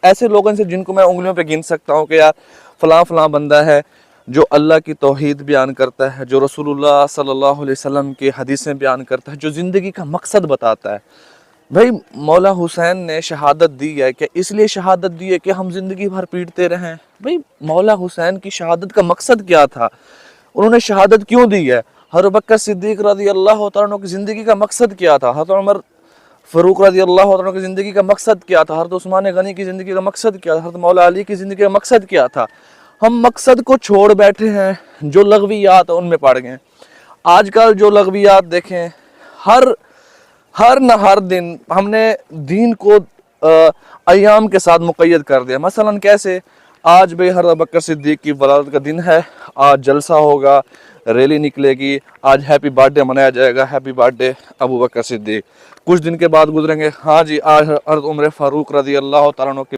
ऐसे लोगों से जिनको मैं उंगलियों पे गिन सकता हूँ कि यार फ़लाँ फ़लाँ बंदा है जो अल्लाह की तौहीद बयान करता है, जो रसूलुल्लाह सल्लल्लाहु अलैहि वसल्लम की हदीसें बयान करता है, जो ज़िंदगी का मकसद बताता है। भाई मौला हुसैन ने शहादत दी है कि इसलिए शहादत दी है कि हम ज़िंदगी भर पीटते रहें। भाई मौला हुसैन की शहादत का मकसद क्या था, उन्होंने शहादत क्यों दी है? हज़रत बकर सिद्दीक़ रज़ी अल्लाह तआला अन्हु की ज़िंदगी का मकसद क्या था? हज़रत उमर फ़ारूक रज़ी अल्लाह तआला की ज़िंदगी का मकसद क्या था? हज़रत उस्मान गनी की ज़िंदगी का मकसद क्या था? हज़रत मौला अली की ज़िंदगी का मकसद क्या था? हम मकसद को छोड़ बैठे हैं, जो लगवियात उनमें पड़ गए। आजकल जो लगवियात देखें, हर हर न हर दिन हमने दीन को अय्याम के साथ मुक़य्यद कर दिया। मसलन कैसे, आज भाई हज़रत बकर सिद्दीक़ की वलादत का दिन है, आज जलसा होगा, रैली निकलेगी, आज हैप्पी बर्थडे मनाया जाएगा, हैप्पी बर्थडे अबू बकर सिद्दीक़। कुछ दिन के बाद गुजरेंगे, हाँ जी आज हज़रत उमर फ़ारूक रज़ी अल्लाह तआला अन्हु की